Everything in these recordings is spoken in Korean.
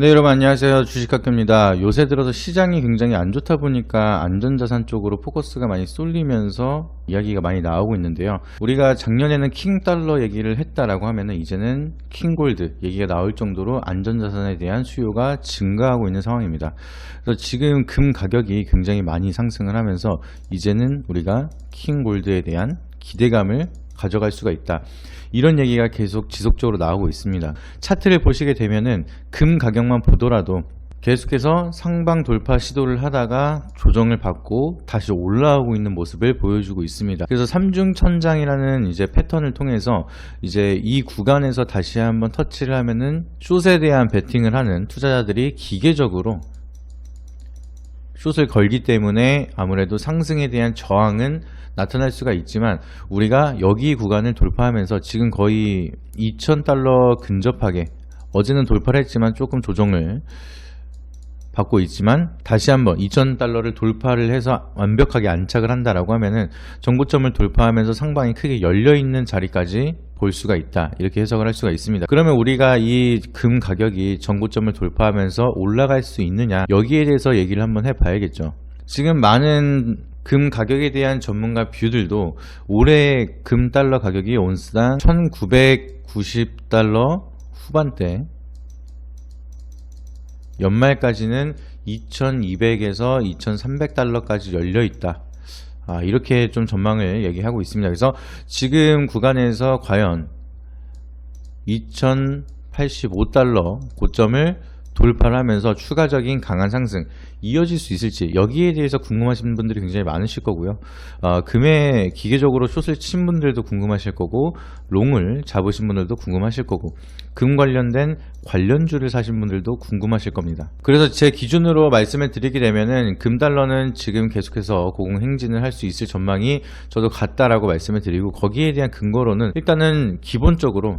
네, 여러분 안녕하세요. 주식학교입니다. 요새 들어서 시장이 굉장히 안 좋다 보니까 안전자산 쪽으로 포커스가 많이 쏠리면서 이야기가 많이 나오고 있는데요. 우리가 작년에는 킹달러 얘기를 했다라고 하면은 이제는 킹골드 얘기가 나올 정도로 안전자산에 대한 수요가 증가하고 있는 상황입니다. 그래서 지금 금 가격이 굉장히 많이 상승을 하면서 이제는 우리가 킹골드에 대한 기대감을 가져갈 수가 있다. 이런 얘기가 계속 지속적으로 나오고 있습니다. 차트를 보시게 되면은 금 가격만 보더라도 계속해서 상방 돌파 시도를 하다가 조정을 받고 다시 올라오고 있는 모습을 보여주고 있습니다. 그래서 삼중천장이라는 이제 패턴을 통해서 이제 이 구간에서 다시 한번 터치를 하면은 숏에 대한 베팅을 하는 투자자들이 기계적으로 숏을 걸기 때문에 아무래도 상승에 대한 저항은 나타날 수가 있지만 우리가 여기 구간을 돌파하면서 지금 거의 2000달러 근접하게 어제는 돌파를 했지만 조금 조정을 받고 있지만 다시 한번 2000달러를 돌파를 해서 완벽하게 안착을 한다라고 하면은 정고점을 돌파하면서 상방이 크게 열려있는 자리까지 볼 수가 있다, 이렇게 해석을 할 수가 있습니다. 그러면 우리가 이 금 가격이 정고점을 돌파하면서 올라갈 수 있느냐, 여기에 대해서 얘기를 한번 해봐야겠죠. 지금 많은 금 가격에 대한 전문가 뷰들도 올해 금 달러 가격이 온스당 1990달러 후반대, 연말까지는 2200에서 2300달러까지 열려있다, 이렇게 좀 전망을 얘기하고 있습니다. 그래서 지금 구간에서 과연 2085달러 고점을 돌파를 하면서 추가적인 강한 상승 이어질 수 있을지, 여기에 대해서 궁금하신 분들이 굉장히 많으실 거고요. 금에 기계적으로 숏을 친 분들도 궁금하실 거고, 롱을 잡으신 분들도 궁금하실 거고, 금 관련된 관련주를 사신 분들도 궁금하실 겁니다. 그래서 제 기준으로 말씀을 드리게 되면은 금달러는 지금 계속해서 고공행진을 할 수 있을 전망이 저도 같다라고 말씀을 드리고, 거기에 대한 근거로는 일단은 기본적으로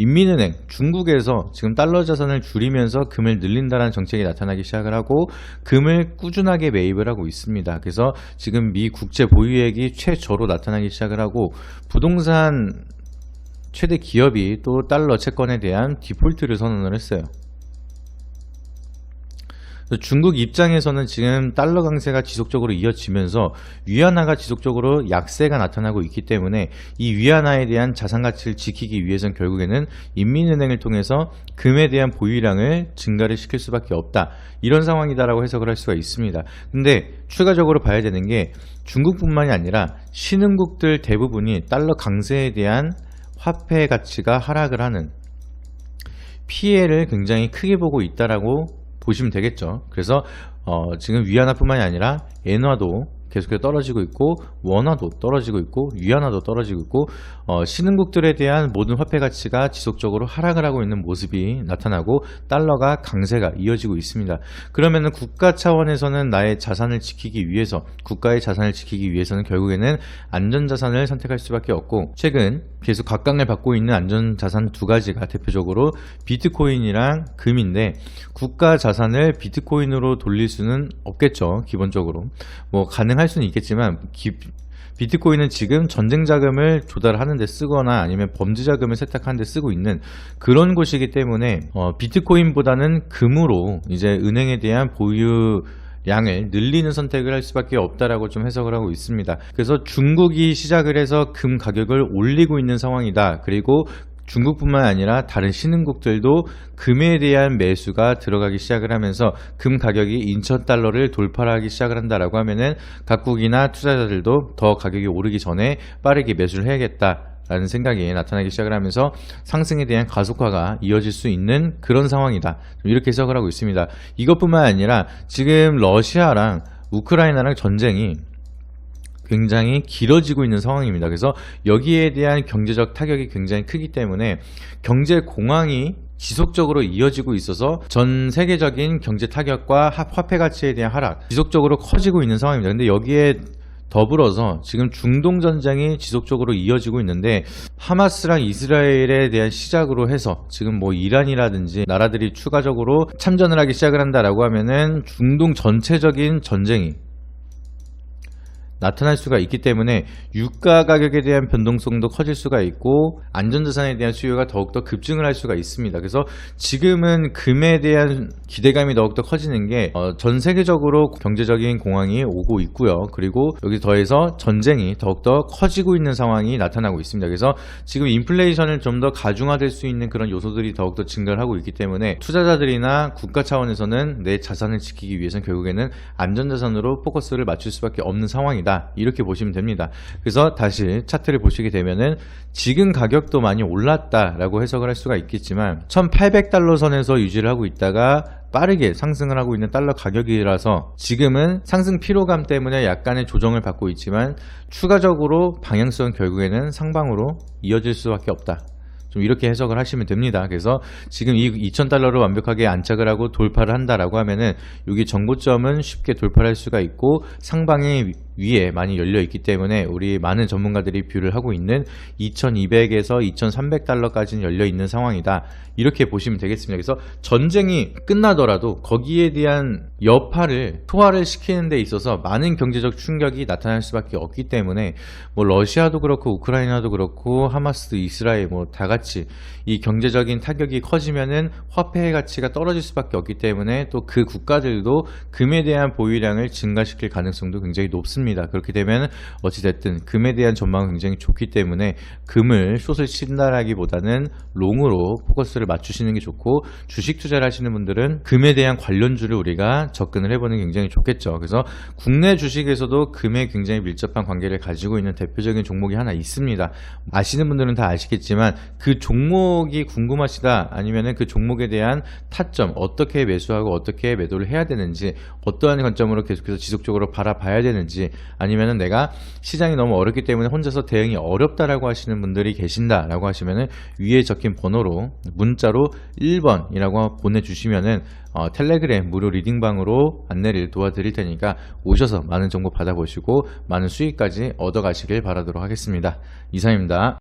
인민은행, 중국에서 지금 달러 자산을 줄이면서 금을 늘린다는 정책이 나타나기 시작을 하고 금을 꾸준하게 매입을 하고 있습니다. 그래서 지금 미 국채 보유액이 최저로 나타나기 시작을 하고 부동산 최대 기업이 또 달러 채권에 대한 디폴트를 선언을 했어요. 중국 입장에서는 지금 달러 강세가 지속적으로 이어지면서 위안화가 지속적으로 약세가 나타나고 있기 때문에 이 위안화에 대한 자산 가치를 지키기 위해서는 결국에는 인민은행을 통해서 금에 대한 보유량을 증가를 시킬 수밖에 없다, 이런 상황이다라고 해석을 할 수가 있습니다. 근데 추가적으로 봐야 되는 게 중국뿐만이 아니라 신흥국들 대부분이 달러 강세에 대한 화폐 가치가 하락을 하는 피해를 굉장히 크게 보고 있다라고 보시면 되겠죠. 그래서 지금 위안화뿐만이 아니라 엔화도 계속해서 떨어지고 있고, 원화도 떨어지고 있고, 위안화도 떨어지고 있고, 신흥국들에 대한 모든 화폐 가치가 지속적으로 하락을 하고 있는 모습이 나타나고 달러가 강세가 이어지고 있습니다. 그러면은 국가 차원에서는 나의 자산을 지키기 위해서, 국가의 자산을 지키기 위해서는 결국에는 안전자산을 선택할 수밖에 없고, 최근 계속 각광을 받고 있는 안전자산 두 가지가 대표적으로 비트코인이랑 금인데, 국가 자산을 비트코인으로 돌릴 수는 없겠죠. 기본적으로 뭐 가능할 수는 있겠지만 비트코인은 지금 전쟁 자금을 조달하는 데 쓰거나 아니면 범죄 자금을 세탁하는 데 쓰고 있는 그런 곳이기 때문에 비트코인보다는 금으로 이제 은행에 대한 보유량을 늘리는 선택을 할 수밖에 없다라고 좀 해석을 하고 있습니다. 그래서 중국이 시작을 해서 금 가격을 올리고 있는 상황이다. 그리고 중국뿐만 아니라 다른 신흥국들도 금에 대한 매수가 들어가기 시작을 하면서 금 가격이 2000달러를 돌파하기 시작을 한다라고 하면은 각국이나 투자자들도 더 가격이 오르기 전에 빠르게 매수를 해야겠다라는 생각이 나타나기 시작을 하면서 상승에 대한 가속화가 이어질 수 있는 그런 상황이다, 이렇게 해석을 하고 있습니다. 이것뿐만 아니라 지금 러시아랑 우크라이나랑 전쟁이 굉장히 길어지고 있는 상황입니다. 그래서 여기에 대한 경제적 타격이 굉장히 크기 때문에 경제 공황이 지속적으로 이어지고 있어서 전 세계적인 경제 타격과 화폐 가치에 대한 하락 지속적으로 커지고 있는 상황입니다. 근데 여기에 더불어서 지금 중동 전쟁이 지속적으로 이어지고 있는데, 하마스랑 이스라엘에 대한 시작으로 해서 지금 뭐 이란이라든지 나라들이 추가적으로 참전을 하기 시작을 한다라고 하면은 중동 전체적인 전쟁이 나타날 수가 있기 때문에 유가 가격에 대한 변동성도 커질 수가 있고 안전자산에 대한 수요가 더욱더 급증을 할 수가 있습니다. 그래서 지금은 금에 대한 기대감이 더욱더 커지는 게 전 세계적으로 경제적인 공황이 오고 있고요. 그리고 여기 더해서 전쟁이 더욱더 커지고 있는 상황이 나타나고 있습니다. 그래서 지금 인플레이션을 좀 더 가중화될 수 있는 그런 요소들이 더욱더 증가를 하고 있기 때문에 투자자들이나 국가 차원에서는 내 자산을 지키기 위해서는 결국에는 안전자산으로 포커스를 맞출 수밖에 없는 상황이다, 이렇게 보시면 됩니다. 그래서 다시 차트를 보시게 되면은 지금 가격도 많이 올랐다라고 해석을 할 수가 있겠지만 1800달러 선에서 유지를 하고 있다가 빠르게 상승을 하고 있는 달러 가격이라서 지금은 상승 피로감 때문에 약간의 조정을 받고 있지만 추가적으로 방향성은 결국에는 상방으로 이어질 수밖에 없다, 좀 이렇게 해석을 하시면 됩니다. 그래서 지금 이 2000달러를 완벽하게 안착을 하고 돌파를 한다라고 하면은 여기 정고점은 쉽게 돌파할 수가 있고 상방이 위에 많이 열려 있기 때문에 우리 많은 전문가들이 뷰를 하고 있는 2200에서 2300달러까지는 열려 있는 상황이다, 이렇게 보시면 되겠습니다. 그래서 전쟁이 끝나더라도 거기에 대한 여파를 소화를 시키는 데 있어서 많은 경제적 충격이 나타날 수밖에 없기 때문에 뭐 러시아도 그렇고 우크라이나도 그렇고 하마스, 이스라엘 뭐 다 같이 이 경제적인 타격이 커지면은 화폐의 가치가 떨어질 수밖에 없기 때문에 또 그 국가들도 금에 대한 보유량을 증가시킬 가능성도 굉장히 높습니다. 그렇게 되면 어찌됐든 금에 대한 전망은 굉장히 좋기 때문에 금을 숏을 친다라기보다는 롱으로 포커스를 맞추시는 게 좋고, 주식 투자를 하시는 분들은 금에 대한 관련주를 우리가 접근을 해보는 게 굉장히 좋겠죠. 그래서 국내 주식에서도 금에 굉장히 밀접한 관계를 가지고 있는 대표적인 종목이 하나 있습니다. 아시는 분들은 다 아시겠지만 그 종목이 궁금하시다, 아니면은 그 종목에 대한 타점, 어떻게 매수하고 어떻게 매도를 해야 되는지, 어떠한 관점으로 계속해서 지속적으로 바라봐야 되는지, 아니면은 내가 시장이 너무 어렵기 때문에 혼자서 대응이 어렵다라고 하시는 분들이 계신다라고 하시면은 위에 적힌 번호로 문자로 1번이라고 보내주시면은 텔레그램 무료 리딩방으로 안내를 도와드릴 테니까 오셔서 많은 정보 받아보시고 많은 수익까지 얻어가시길 바라도록 하겠습니다. 이상입니다.